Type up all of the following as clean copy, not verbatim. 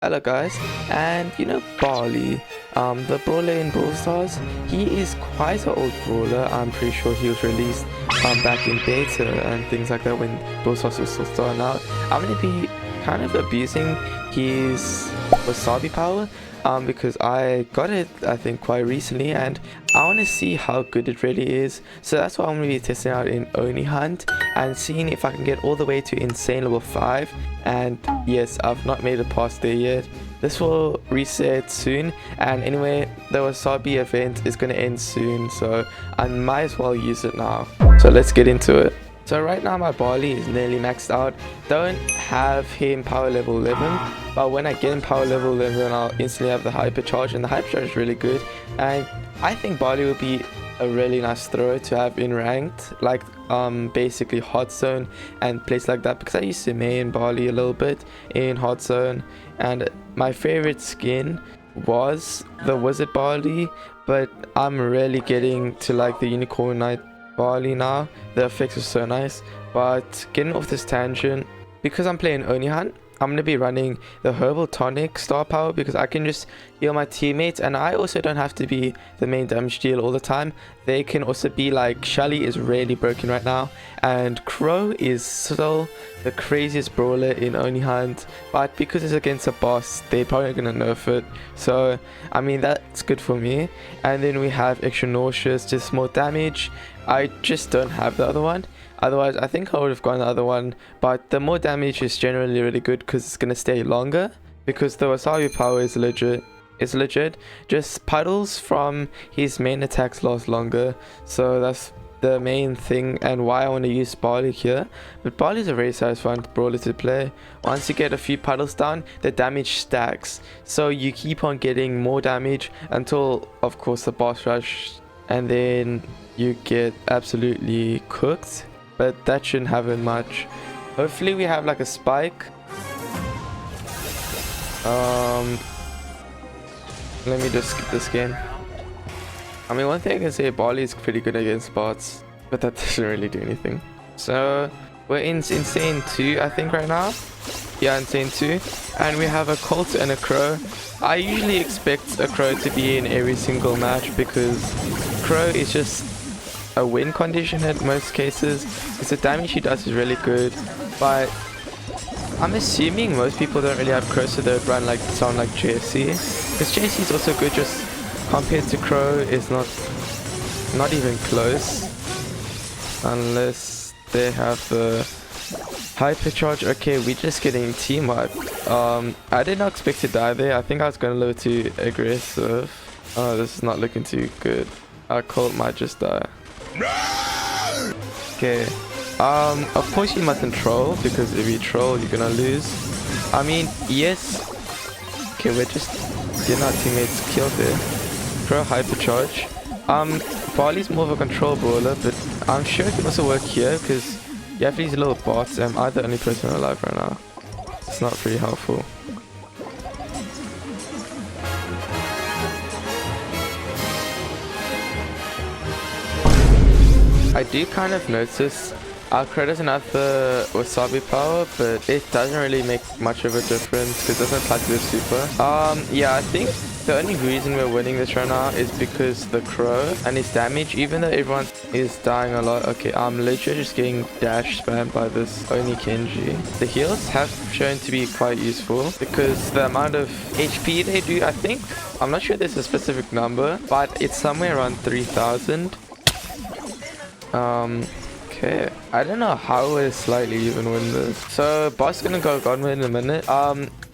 Hello guys, and you know Barley, the brawler in Brawl Stars, he is quite an old brawler. I'm pretty sure he was released back in beta and things like that when Brawl Stars was still starting out. I'm going to be kind of abusing his Wasabi power because I got it I think quite recently and I want to see how good it really is. So that's what I'm going to be testing out in Oni Hunt and seeing if I can get all the way to insane level 5. And yes, I've not made it past there yet. This will reset soon, and anyway, the Wasabi event is going to end soon, so I might as well use it now. So let's get into it. So right now my Barley is nearly maxed out. Don't have him power level 11, but when I get him power level 11 I'll instantly have the hypercharge, and the hypercharge is really good. And I think Barley will be a really nice thrower to have in ranked, like basically hot zone and places like that, because I used to main Barley a little bit in hot zone, and my favorite skin was the wizard Barley, but I'm really getting to like the unicorn knight Barley now. The effects are so nice. But getting off this tangent, because I'm playing Oni Hunt, I'm going to be running the herbal tonic star power because I can just heal my teammates, and I also don't have to be the main damage dealer all the time. They can also be like, Shelly is really broken right now, and Crow is still the craziest brawler in Oni Hunt, but because it's against a boss they're probably going to nerf it, so I mean that's good for me. And then we have extra nauseous, just more damage. I just don't have the other one. Otherwise, I think I would have gone the other one, but the more damage is generally really good because it's going to stay longer, because the Wasabi power is legit. It's legit. Just puddles from his main attacks last longer, so that's the main thing and why I want to use Barley here. But Barley is a very satisfying brawler to play. Once you get a few puddles down, the damage stacks, so you keep on getting more damage until, of course, the boss rush, and then you get absolutely cooked. But that shouldn't happen much. Hopefully we have like a spike. Let me just skip this game. I mean, one thing I can say, Barley is pretty good against bots, but that doesn't really do anything. So we're in insane 2 I think right now. Yeah, insane 2, and we have a Colt and a Crow. I usually expect a Crow to be in every single match because Crow is just a win condition in most cases, because the damage he does is really good. But I'm assuming most people don't really have Crow, so they'd run like someone like JC, because JC is also good, just compared to Crow is not even close unless they have the hypercharge. Okay, we're just getting team wiped. I did not expect to die there. I think I was going a little too aggressive. Oh, this is not looking too good. Our Colt might just die. Okay, of course you mustn't troll, because if you troll you're gonna lose. I mean, yes. Okay, we're just getting our teammates killed there. Crow hypercharge. Barley's more of a control brawler, but I'm sure it can also work here because you have these little bots and I'm the only person alive right now. It's not very helpful. I do kind of notice our Crow doesn't have the Wasabi power, but it doesn't really make much of a difference because it doesn't apply to the super. Yeah, I think the only reason we're winning this right now is because the Crow and his damage, even though everyone is dying a lot. Okay, I'm literally just getting dash spammed by this Oni Kenji. The heals have shown to be quite useful because the amount of HP they do, I think, I'm not sure there's a specific number, but it's somewhere around 3,000. Okay, I don't know how we'll slightly even win this. So boss gonna go Godmode in a minute.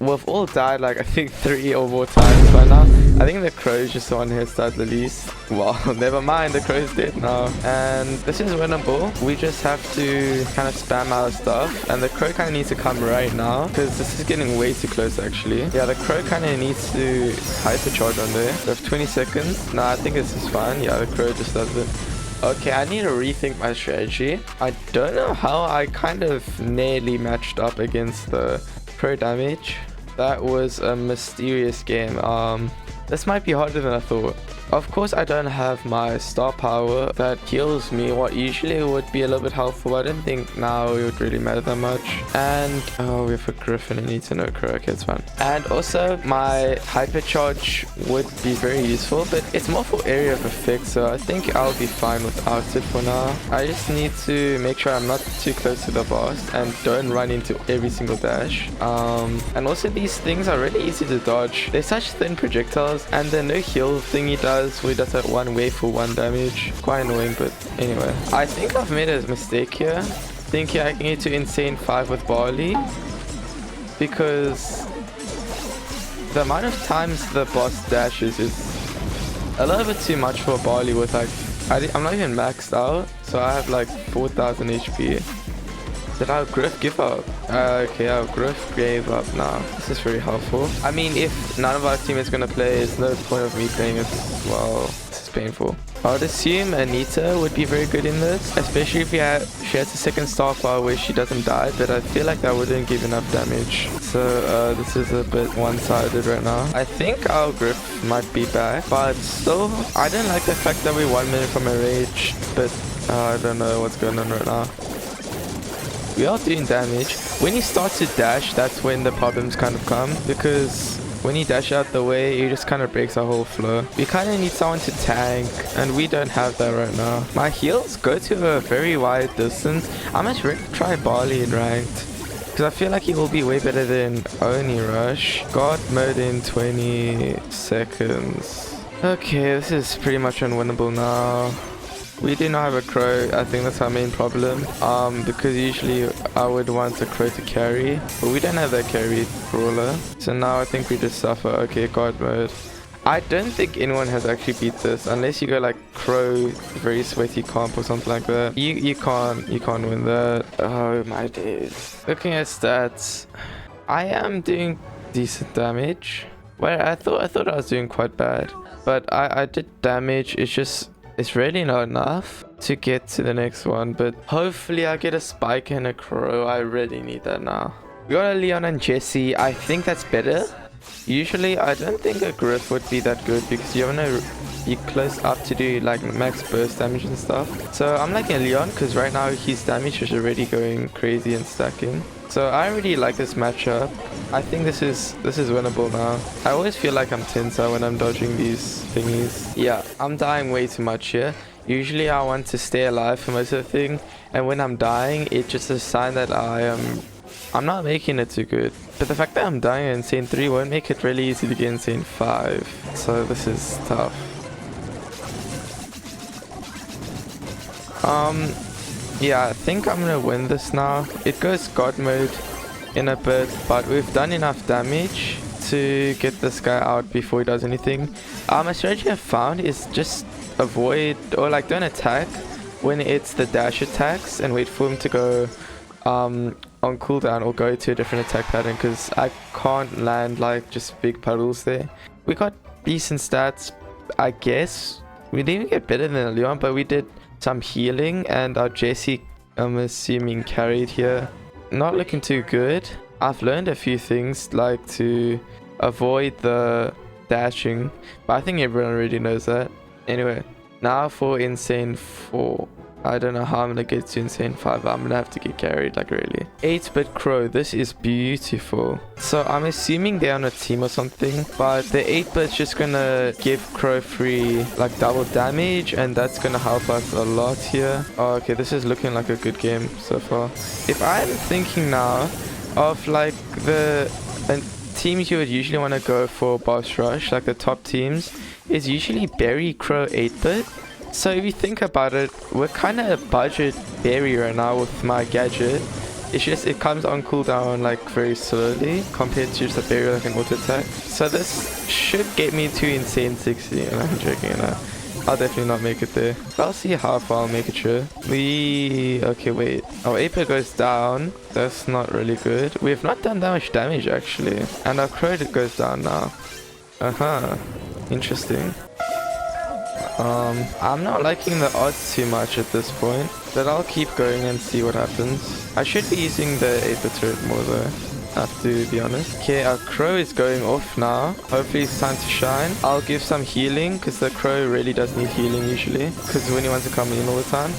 We've all died like I think 3 or more times by now. I think the Crow is just the one who has died the least. Well, never mind, the Crow is dead now, and this is winnable. We just have to kind of spam our stuff, and the Crow kind of needs to come right now because this is getting way too close actually. Yeah, the Crow kind of needs to hypercharge on there. We have 20 seconds. Nah, I think this is fine. Yeah, the Crow just does it. Okay, I need to rethink my strategy. I don't know how I kind of nearly matched up against the Crow damage. That was a mysterious game. This might be harder than I thought. Of course, I don't have my star power that heals me. What usually would be a little bit helpful, but I don't think now it would really matter that much. And oh, we have a Griffin and need to know Crow. Okay, it's fine. And also my hypercharge would be very useful, but it's more for area of effect, so I think I'll be fine without it for now. I just need to make sure I'm not too close to the boss and don't run into every single dash. And also these things are really easy to dodge. They're such thin projectiles, and the no heal thing he does where he does that one wave for 1 damage. Quite annoying, but anyway. I think I've made a mistake here. Thinking I can get to insane 5 with Barley, because the amount of times the boss dashes is a little bit too much for Barley with like, I'm not even maxed out, so I have like 4,000 HP. Did our Griff give up? Okay, our Griff gave up now. This is very helpful. I mean, if none of our teammates gonna play, there's no point of me playing it. Well, this is painful. I would assume Anita would be very good in this, especially if she has a second star power where she doesn't die, but I feel like that wouldn't give enough damage. So this is a bit one-sided right now. I think our Griff might be back, but still, I don't like the fact that we're 1 minute from a rage, but I don't know what's going on right now. We are doing damage. When he starts to dash, that's when the problems kind of come, because when he dashes out the way, it just kind of breaks our whole flow. We kind of need someone to tank, and we don't have that right now. My heals go to a very wide distance. I must really try Barley in ranked, because I feel like he will be way better than Oni Rush. God mode in 20 seconds. Okay, this is pretty much unwinnable now. We do not have a Crow. I think that's our main problem. Because usually I would want a Crow to carry, but we don't have that carry brawler. So now I think we just suffer. Okay, God mode. I don't think anyone has actually beat this unless you go like Crow, very sweaty comp or something like that. You can't win that. Oh my days. Looking at stats, I am doing decent damage. Well, I thought I was doing quite bad, but I did damage. It's really not enough to get to the next one, but hopefully I get a Spike and a Crow. I really need that now. We got a Leon and Jesse. I think that's better. Usually I don't think a Griff would be that good because you want to be close up to do like max burst damage and stuff. So I'm liking Leon because right now his damage is already going crazy and stacking. So I really like this matchup. I think this is winnable now. I always feel like I'm tenser when I'm dodging these thingies. Yeah, I'm dying way too much here. Usually I want to stay alive for most of the thing, and when I'm dying, it's just a sign that I'm not making it too good. But the fact that I'm dying in Insane 3 won't make it really easy to get Insane 5. So this is tough. Yeah, I think I'm gonna win this now. It goes God mode in a bit, but we've done enough damage to get this guy out before he does anything. A strategy I've found is just avoid or like don't attack when it's the dash attacks and wait for him to go on cooldown or go to a different attack pattern, because I can't land like just big puddles there. We got decent stats, I guess. We didn't even get better than Leon, but we did some healing, and our Jesse, I'm assuming, carried here. Not looking too good. I've learned a few things like to avoid the dashing, but I think everyone already knows that. Anyway, now for Insane 4. I don't know how I'm gonna get to Insane 5. I'm gonna have to get carried, like really. 8-bit Crow, this is beautiful. So I'm assuming they're on a team or something, but the 8-bit's just gonna give Crow free like double damage, and that's gonna help us a lot here. Oh, okay, this is looking like a good game so far. If I'm thinking now of like the teams you would usually want to go for boss rush, like the top teams, is usually Berry, Crow, 8-bit. So if you think about it, we're kind of a budget berry right now with my gadget. It's just it comes on cooldown like very slowly compared to just a berry like an auto attack. So this should get me to Insane 60, and I'm joking. I'll definitely not make it there. I'll see how far I'll make it sure. Okay, wait. Our AP goes down. That's not really good. We have not done that much damage actually. And our credit goes down now. Interesting. I'm not liking the odds too much at this point, but I'll keep going and see what happens. I should be using the 8-bit turret more though. I have to be honest. Okay, our crow is going off now. Hopefully it's time to shine. I'll give some healing because the crow really does need healing usually, because when he wants to come in all the time.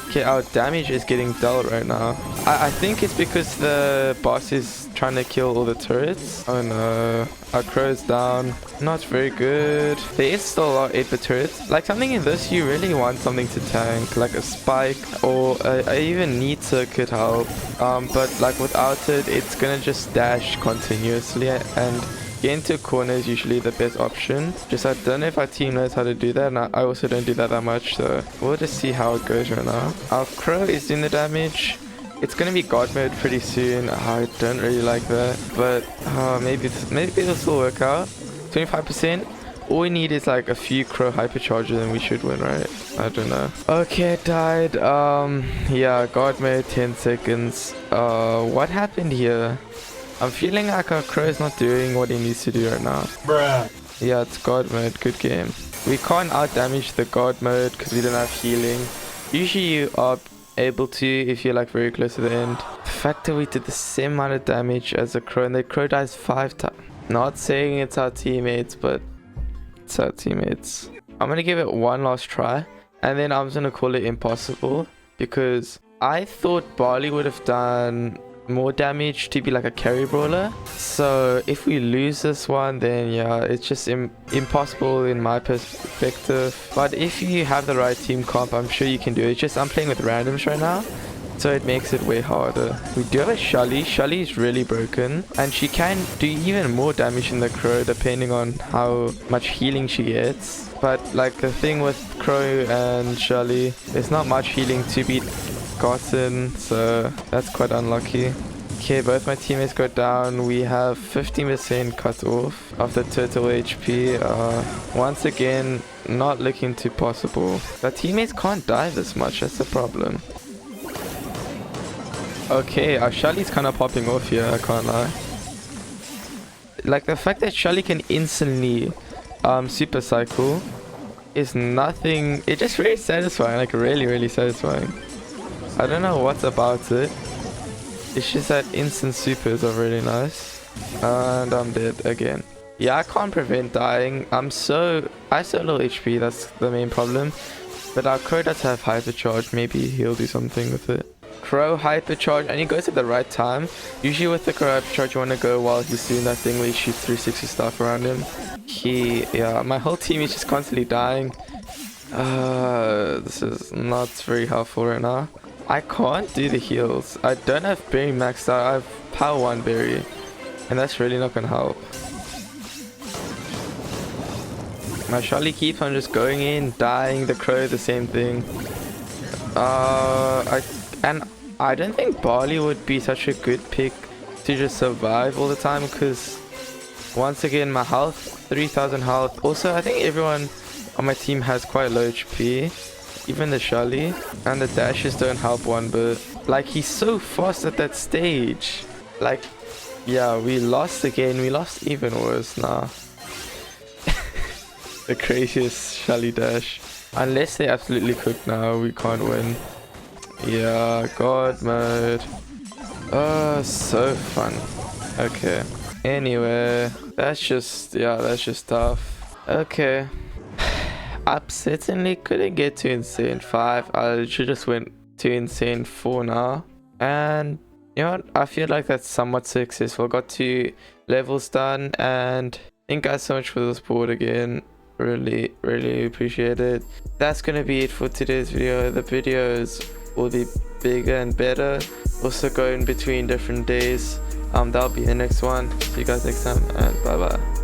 Okay, our damage is getting dull right now. I think it's because the boss is trying to kill all the turrets. Oh no, our crow is down. Not very good. There is still a lot of 8-bit turrets. Like something in this, you really want something to tank, like a spike or I even need circuit help. But like without it, it's gonna just dash continuously, and getting to a corner is usually the best option. Just I don't know if our team knows how to do that, and I also don't do that much, so we'll just see how it goes right now. Our crow is doing the damage. It's gonna be god mode pretty soon. I don't really like that, but maybe this will work out. 25%. All we need is like a few crow hypercharges and we should win, right? I don't know. Okay, it died. Yeah, god mode 10 seconds. What happened here? I'm feeling like our crow is not doing what he needs to do right now. Bruh. Yeah, it's god mode. Good game. We can't out damage the god mode because we don't have healing. Usually you are able to if you're like very close to the end. The fact that we did the same amount of damage as a crow and the crow dies 5 times. Not saying it's our teammates, but it's our teammates. I'm gonna give it one last try and then I'm just gonna call it impossible, because I thought Barley would have done more damage to be like a carry brawler. So if we lose this one, then yeah, it's just impossible in my perspective. But if you have the right team comp, I'm sure you can do it. It's just I'm playing with randoms right now, so it makes it way harder. We do have a Shelly. Shelly is really broken and she can do even more damage than the crow depending on how much healing she gets. But like the thing with crow and Shelly, there's not much healing to be gotten, so that's quite unlucky. Okay, both my teammates go down. We have 15% cut off of the total HP. Once again, not looking too possible. The teammates can't die this much, that's the problem. Okay, our Shelly's kind of popping off here, I can't lie. Like the fact that Shelly can instantly super cycle is nothing. It's just very satisfying, like really satisfying. I don't know what's about it. It's just that instant supers are really nice. And I'm dead again. Yeah, I can't prevent dying. I have so little HP, that's the main problem. But our crow does have hypercharge. Maybe he'll do something with it. Crow hypercharge, and he goes at the right time. Usually with the crow hypercharge, you want to go while he's doing that thing where he shoots 360 stuff around him. Yeah, my whole team is just constantly dying. This is not very helpful right now. I can't do the heals. I don't have berry maxed out. I have power 1 berry, and that's really not gonna help. My Shelly keeps on just going in, dying. The crow, the same thing. I don't think Barley would be such a good pick to just survive all the time, because once again my health, 3000 health. Also, I think everyone on my team has quite low HP. Even the Shelly, and the dashes don't help one bit. Like, he's so fast at that stage. Like, yeah, we lost again. We lost even worse now. The craziest Shelly dash. Unless they absolutely cook now, we can't win. Yeah, god mode. Oh, so fun. Okay. Anyway, that's just tough. Okay. I certainly couldn't get to Insane 5. I should just went to Insane 4 now. And you know what? I feel like that's somewhat successful. Got 2 levels done. And thank you guys so much for the support again. Really appreciate it. That's gonna be it for today's video. The videos will be bigger and better. Also go in between different days. That'll be the next one. See you guys next time, and bye bye.